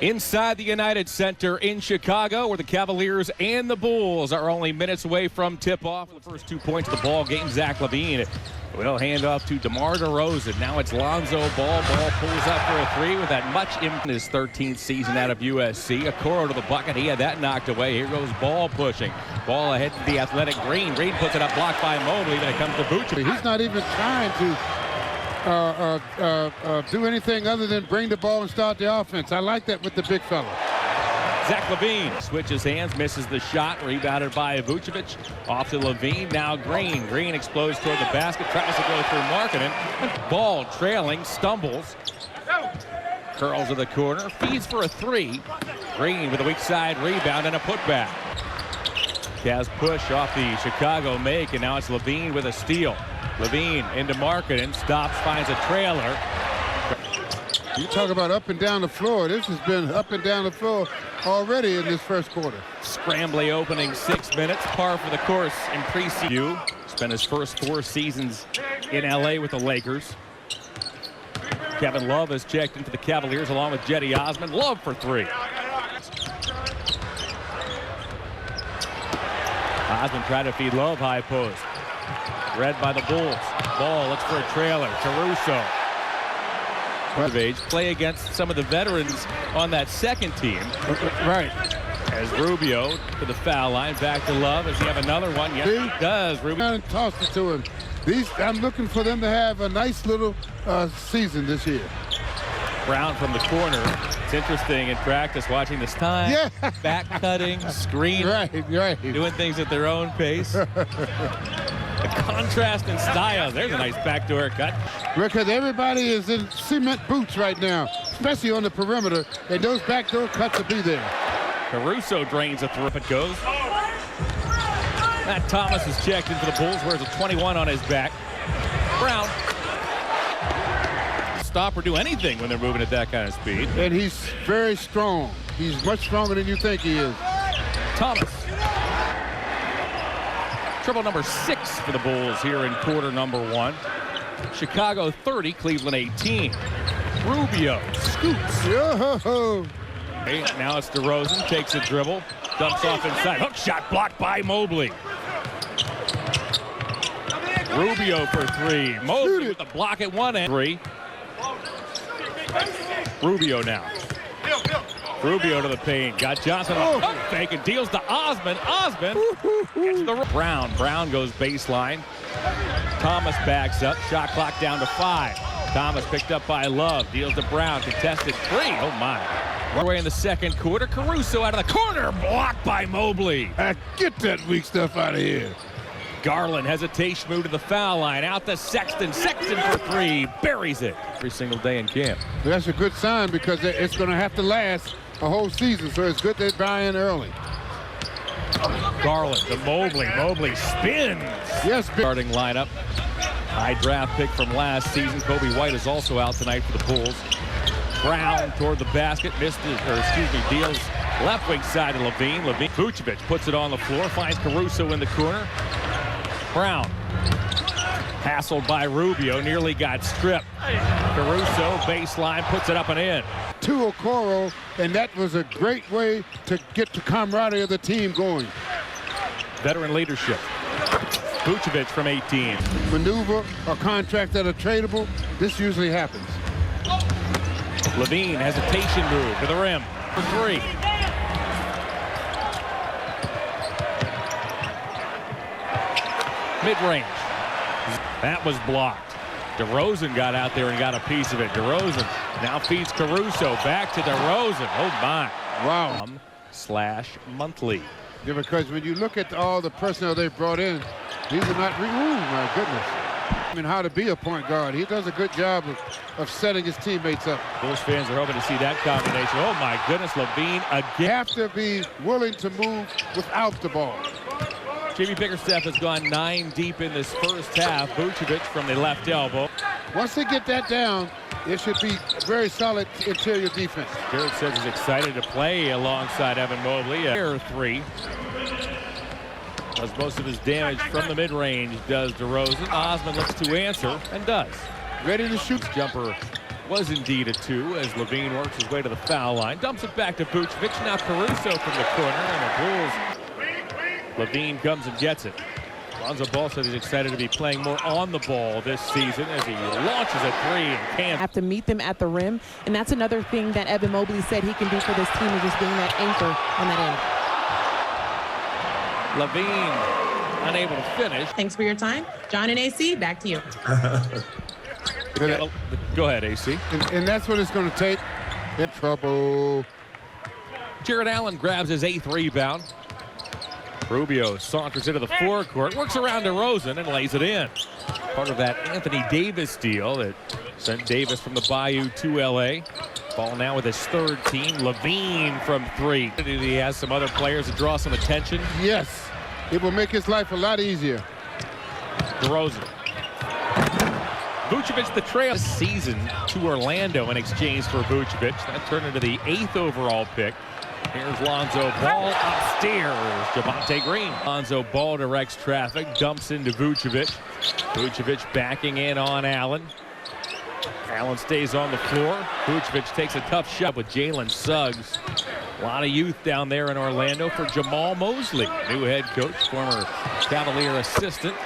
Inside the United Center in Chicago, where the Cavaliers and the Bulls are only minutes away from tip-off. The first 2 points of the ball game, Zach LaVine will hand off to DeMar DeRozan. Now it's Lonzo Ball. Ball pulls up for a three with that much in his 13th season out of USC. Okoro to the bucket. He had that knocked away. Here goes Ball pushing. Ball ahead to the athletic Green. Green puts it up, blocked by Mobley. Then it comes to Vucevic. He's not even trying to do anything other than bring the ball and start the offense. I like that with the big fella. Zach LaVine switches hands, misses the shot, rebounded by Vucevic. Off to LaVine, now Green. Green explodes toward the basket, tries to go through Markkanen. Ball trailing, stumbles. Curls to the corner, feeds for a three. Green with a weak side rebound and a putback. Cavs push off the Chicago make, and now it's LaVine with a steal. LaVine into Markkanen, stops, finds a trailer. You talk about up and down the floor. This has been up and down the floor already in this first quarter. Scrambly opening 6 minutes, par for the course in preseason. Spent his first 4 seasons in LA with the Lakers. Kevin Love has checked into the Cavaliers along with Cedi Osman. Love for three. Osman tried to feed Love high post. Read by the Bulls. Ball looks for a trailer. Caruso. Play against some of the veterans on that second team. Right. As Rubio to the foul line. Back to Love. Does he have another one? Yes, he does. Rubio tossed it to him. I'm looking for them to have a nice little season this year. Brown from the corner. It's interesting in practice watching this time. Yeah. Back cutting, screen. Right. Doing things at their own pace. The contrast in style. There's a nice backdoor cut. Because everybody is in cement boots right now, especially on the perimeter, and those backdoor cuts will be there. Caruso drains a throw. It goes. Matt Thomas is checked into the Bulls, wears a 21 on his back. Brown. Stop or do anything when they're moving at that kind of speed. And he's very strong. He's much stronger than you think he is. Thomas. Triple number 6 for the Bulls here in quarter number 1. Chicago 30, Cleveland 18. Rubio scoops. Yo-ho-ho. Okay, now it's DeRozan, takes a dribble, dumps off inside. Hook shot blocked by Mobley. Rubio for three. Mobley with the block at one end. Three. Rubio now. Rubio to the paint. Got Johnson on a fake and deals to Osman. Osman gets the Brown. Brown goes baseline. Thomas backs up. Shot clock down to 5. Thomas picked up by Love. Deals to Brown. Contested three. Oh my. Way in the second quarter. Caruso out of the corner. Blocked by Mobley. Get that weak stuff out of here. Garland, hesitation move to the foul line. Out to Sexton. Sexton for three. Buries it. Every single day in camp. That's a good sign because it's going to have to last a whole season, so it's good they buy in early. Garland to Mobley. Mobley spins. Yes, starting lineup. High draft pick from last season. Kobe White is also out tonight for the Bulls. Brown toward the basket. Deals left wing side to LaVine. Vucevic puts it on the floor. Finds Caruso in the corner. Brown. Hassled by Rubio. Nearly got stripped. Caruso baseline. Puts it up and in. To Okoro, and that was a great way to get the camaraderie of the team going. Veteran leadership. Vucevic from 18. Maneuver or contract that are tradable. This usually happens. LaVine, hesitation move to the rim for three. Mid-range. That was blocked. DeRozan got out there and got a piece of it. DeRozan now feeds Caruso. Back to DeRozan. Oh my. Wow. /monthly. Yeah, because when you look at all the personnel they brought in, these are not. My goodness. I mean, how to be a point guard. He does a good job of setting his teammates up. Bulls fans are hoping to see that combination. Oh my goodness, LaVine again. Have to be willing to move without the ball. Jimmy Bickerstaff has gone 9 deep in this first half. Vucevic from the left elbow. Once they get that down, it should be very solid interior defense. Jared says he's excited to play alongside Evan Mobley. Air three. Does most of his damage from the mid-range, does DeRozan. Osman looks to answer and does. Ready to shoot. Jumper was indeed a 2 as Levine works his way to the foul line. Dumps it back to Vucevic. Now Caruso from the corner, and the Bulls. Levine comes and gets it. Lonzo Ball said he's excited to be playing more on the ball this season as he launches a 3 and can't. Have to meet them at the rim, and that's another thing that Evan Mobley said he can do for this team, is just being that anchor on that end. Levine unable to finish. Thanks for your time. John and AC, back to you. Go ahead, AC. And that's what it's going to take. In trouble. Jared Allen grabs his 8th rebound. Rubio saunters into the forecourt, works around DeRozan and lays it in. Part of that Anthony Davis deal that sent Davis from the Bayou to LA. Ball now with his 3rd team. Levine from 3. He has some other players to draw some attention. Yes, it will make his life a lot easier. DeRozan. Vucevic the trail this season to Orlando in exchange for Vucevic. That turned into the 8th overall pick. Here's Lonzo Ball upstairs. Javonte Green. Lonzo Ball directs traffic, dumps into Vucevic. Vucevic backing in on Allen. Allen stays on the floor. Vucevic takes a tough shot with Jalen Suggs. A lot of youth down there in Orlando for Jamal Mosley, new head coach, former Cavalier assistant.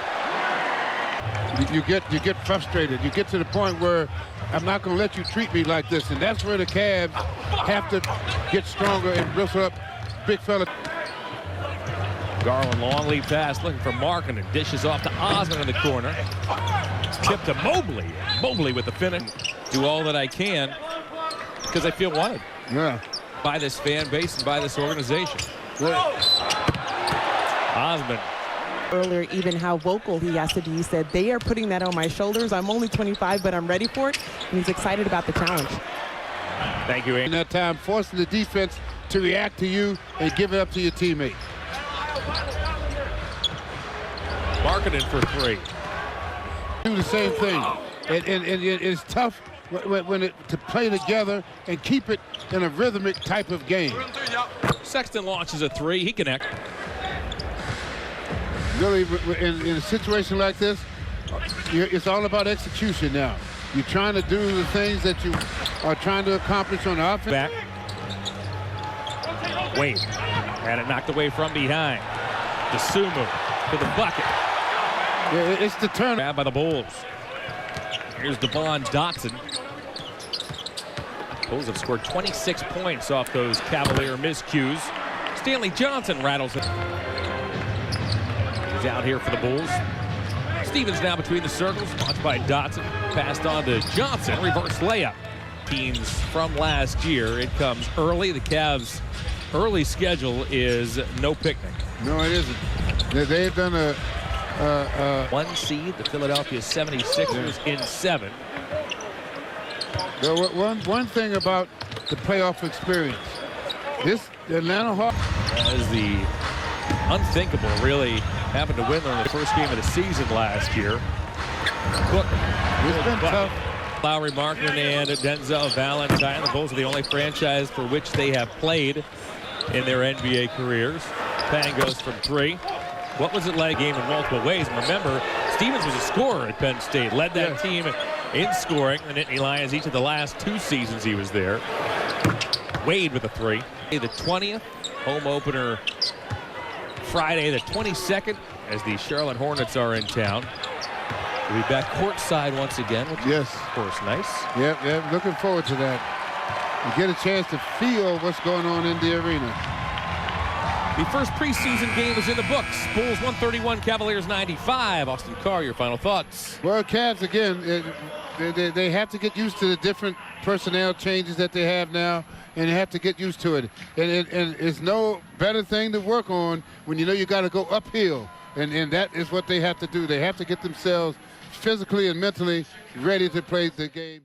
You get frustrated. You get to the point where I'm not going to let you treat me like this, and that's where the Cavs have to get stronger and bristle up big fella. Garland long lead pass looking for Markin and dishes off to Osman in the corner. Tip to Mobley. Mobley with the finish. Do all that I can because I feel wanted. Yeah. By this fan base and by this organization. Osman. Earlier, even how vocal he has to be. He said, they are putting that on my shoulders. I'm only 25, but I'm ready for it. And he's excited about the challenge. Thank you, Andy. In that time, forcing the defense to react to you and give it up to your teammate. Marketing for 3. Do the same thing. And it's tough to play together and keep it in a rhythmic type of game. Sexton launches a 3. He connects. Really, in a situation like this, it's all about execution now. You're trying to do the things that you are trying to accomplish on offense. Back. Wade had it knocked away from behind. DeSumo to the bucket. Yeah, it's the turn. Grabbed by the Bulls. Here's Devon Dotson. Bulls have scored 26 points off those Cavalier miscues. Stanley Johnson rattles it. He's out here for the Bulls. Stevens now between the circles, watched by Dotson. Passed on to Johnson, reverse layup. Teams from last year, it comes early. The Cavs' early schedule is no picnic. No, it isn't. They've done a 1 seed, the Philadelphia 76ers in 7. One thing about the playoff experience, the Atlanta Hawks. As the unthinkable really happened to win in the first game of the season last year. Cook. It's been tough. Lowry Markkanen and Denzel Valentine. The Bulls are the only franchise for which they have played in their NBA careers. Pang goes from 3. What was it like? Game in multiple ways. And remember, Stevens was a scorer at Penn State. Led that team in scoring. The Nittany Lions each of the last 2 seasons he was there. Wade with a 3. The 20th home opener Friday the 22nd as the Charlotte Hornets are in town. We'll be back courtside once again, which is, of course, nice. Yep, looking forward to that. You get a chance to feel what's going on in the arena. The first preseason game is in the books. Bulls 131, Cavaliers 95. Austin Carr, your final thoughts. Well, Cavs, again, they have to get used to the different personnel changes that they have now, and they have to get used to it. And it's no better thing to work on when you know you got to go uphill. And that is what they have to do. They have to get themselves physically and mentally ready to play the game.